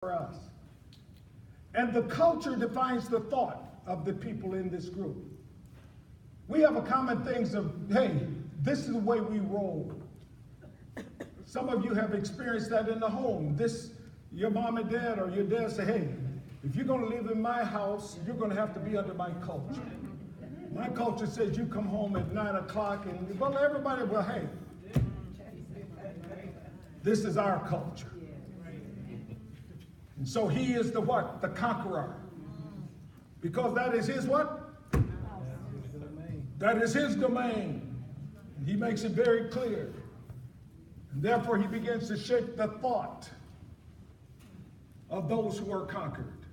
for us. And the culture defines the thought of the people in this group. We have a common things of, hey, this is the way we roll. Some of you have experienced that in the home. Your mom and dad or your dad say, hey, if you're going to live in my house, you're going to have to be under my culture. My culture says you come home at 9 o'clock and, well, everybody, well, hey, this is our culture. And so he is the what? The conqueror. Because that is his what? That is his domain. And he makes it very clear. And therefore he begins to shape the thought of those who are conquered.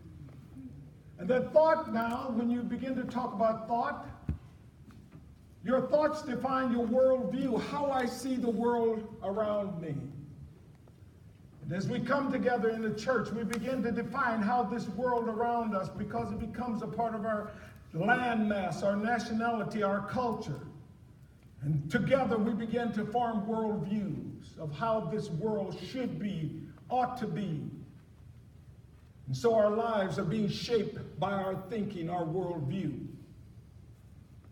And that thought now, when you begin to talk about thought, your thoughts define your worldview, how I see the world around me. And as we come together in the church, we begin to define how this world around us, because it becomes a part of our landmass, our nationality, our culture. And together we begin to form worldviews of how this world should be, ought to be. And so our lives are being shaped by our thinking, our worldview.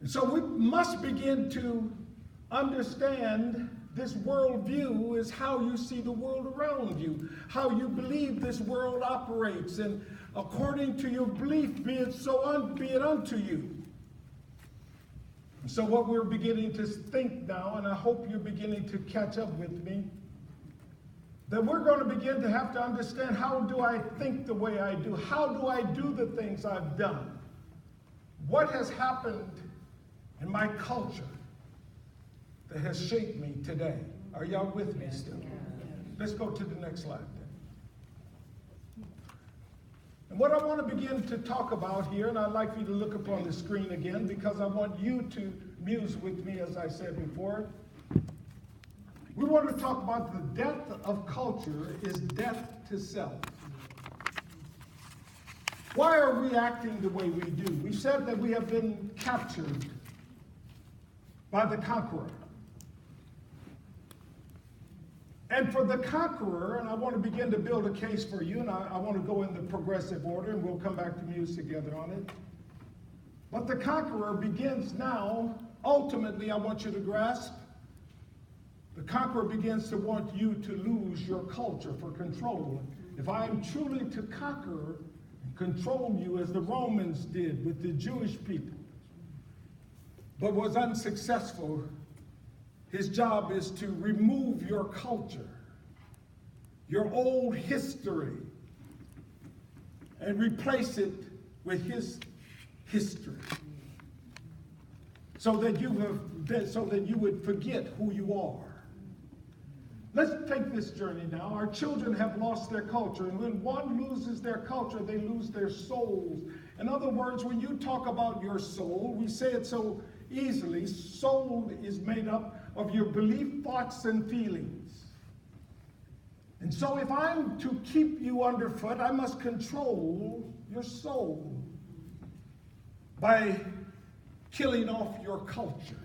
And so we must begin to understand this worldview is how you see the world around you, how you believe this world operates, and according to your belief, be it unto you. And so what we're beginning to think now, and I hope you're beginning to catch up with me, that we're going to begin to have to understand, how do I think the way I do? How do I do the things I've done? What has happened in my culture that has shaped me today? Are y'all with me still? Let's go to the next slide then. And what I want to begin to talk about here, and I'd like you to look up on the screen again, because I want you to muse with me, as I said before. We want to talk about the death of culture is death to self. Why are we acting the way we do? We said that we have been captured by the conqueror. And for the conqueror, and I want to begin to build a case for you, and I want to go in the progressive order, and we'll come back to muse together on it. But the conqueror begins now, ultimately, I want you to grasp, the conqueror begins to want you to lose your culture for control. If I am truly to conquer and control you as the Romans did with the Jewish people, but was unsuccessful, his job is to remove your culture, your old history, and replace it with his history, so that you would forget who you are. Let's take this journey now. Our children have lost their culture, and when one loses their culture, they lose their souls. In other words, when you talk about your soul, we say it so easily. Soul is made up of your belief, thoughts, and feelings. And so if I'm to keep you underfoot, I must control your soul by killing off your culture.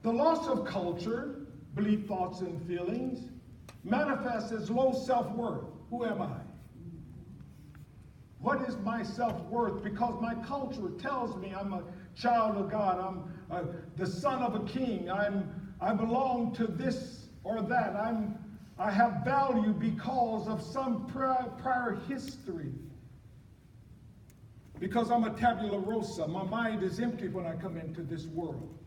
The loss of culture, belief, thoughts, and feelings, manifests as low self-worth. Who am I? What is my self-worth? Because my culture tells me I'm a child of God. I'm the son of a king. I belong to this or that. I have value because of some prior history. Because I'm a tabula rasa. My mind is empty when I come into this world.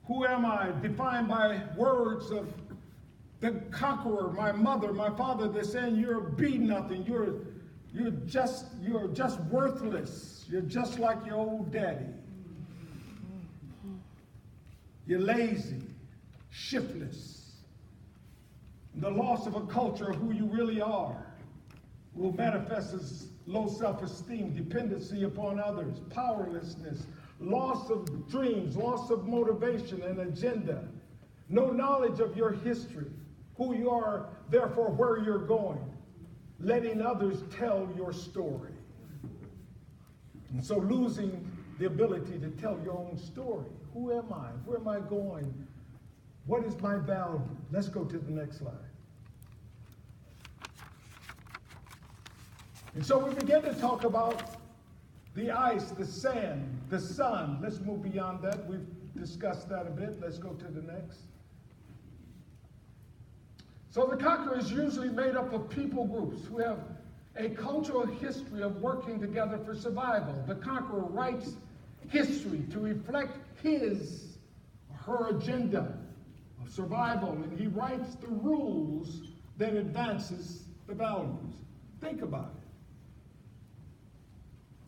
Who am I? Defined by words of the conqueror, my mother, my father. They're saying you're be nothing. You're just worthless. You're just like your old daddy. You're lazy, shiftless. The loss of a culture of who you really are will manifest as low self-esteem, dependency upon others, powerlessness, loss of dreams, loss of motivation and agenda, no knowledge of your history, who you are, therefore where you're going, letting others tell your story. And so losing the ability to tell your own story. Who am I? Where am I going? What is my value? Let's go to the next slide. And so we begin to talk about the ice, the sand, the sun. Let's move beyond that. We've discussed that a bit. Let's go to the next. So the conqueror is usually made up of people groups who have a cultural history of working together for survival. The conqueror writes history to reflect his or her agenda of survival, and he writes the rules that advances the values. Think about it.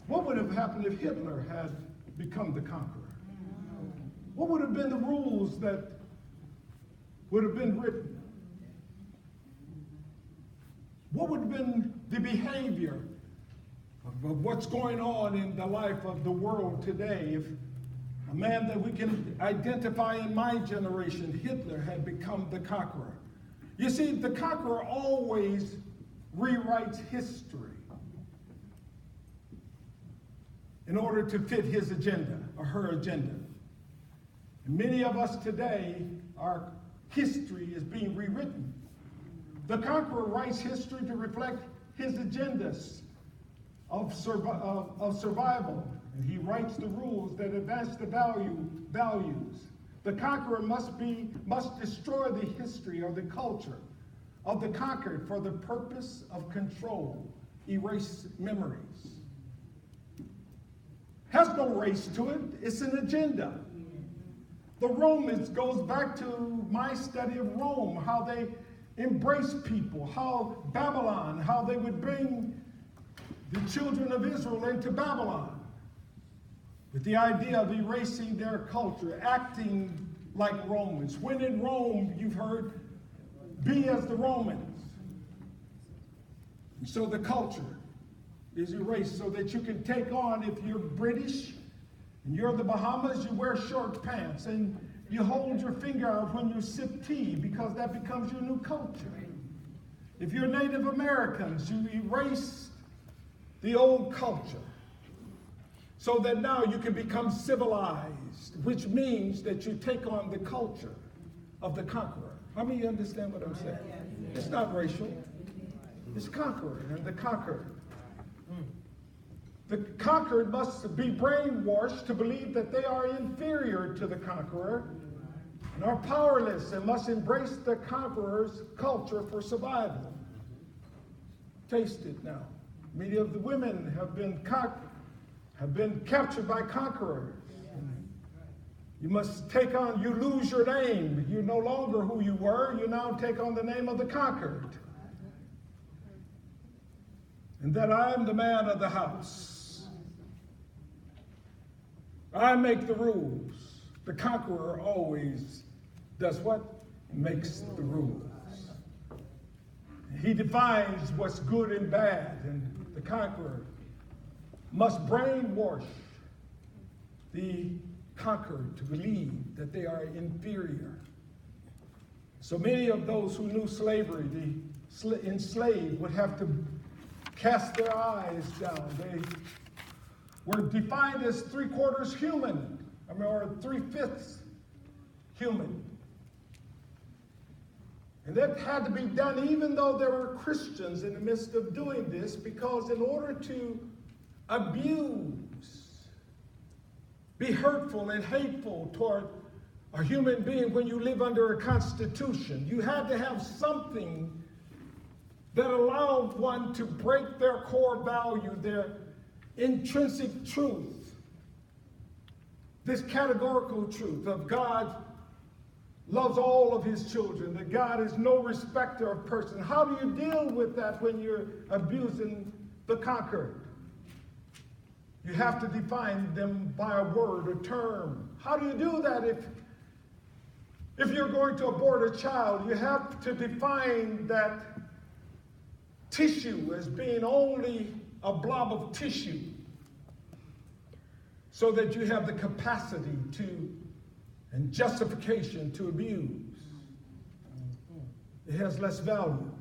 What would have happened if Hitler had become the conqueror? What would have been the rules that would have been written? What would have been the behavior of what's going on in the life of the world today if a man that we can identify in my generation, Hitler, had become the conqueror? You see, the conqueror always rewrites history in order to fit his agenda or her agenda. And many of us today, our history is being rewritten. The conqueror writes history to reflect his agendas of survival. And he writes the rules that advance the values. The conqueror must destroy the history or the culture of the conquered for the purpose of control, erase memories. Has no race to it, it's an agenda. The Romans goes back to my study of Rome, how they embrace people, how Babylon, how they would bring the children of Israel into Babylon with the idea of erasing their culture, acting like Romans. When in Rome, you've heard, be as the Romans. And so the culture is erased so that you can take on, if you're British and you're the Bahamas, you wear short pants and you hold your finger out when you sip tea because that becomes your new culture. If you're Native Americans, you erase the old culture so that now you can become civilized, which means that you take on the culture of the conqueror. How many of you understand what I'm saying? It's not racial. It's conqueror and the conquered. The conquered must be brainwashed to believe that they are inferior to the conqueror and are powerless and must embrace the conqueror's culture for survival. Taste it now. Many of the women have been captured by conquerors. You must take on, you lose your name. You're no longer who you were. You now take on the name of the conquered. And that I am the man of the house. I make the rules. The conqueror always does what? Makes the rules. He defines what's good and bad, and the conqueror must brainwash the conquered to believe that they are inferior. So many of those who knew slavery, the enslaved, would have to cast their eyes down. They were defined as 3/4 human, or 3/5 human. And that had to be done even though there were Christians in the midst of doing this, because in order to abuse, be hurtful and hateful toward a human being when you live under a constitution, you had to have something that allowed one to break their core value, their intrinsic truth, this categorical truth of God loves all of his children, that God is no respecter of person. How do you deal with that when you're abusing the conquered? You have to define them by a word, a term. How do you do that if you're going to abort a child? You have to define that tissue as being only a blob of tissue so that you have the capacity to and justification to abuse. It has less value.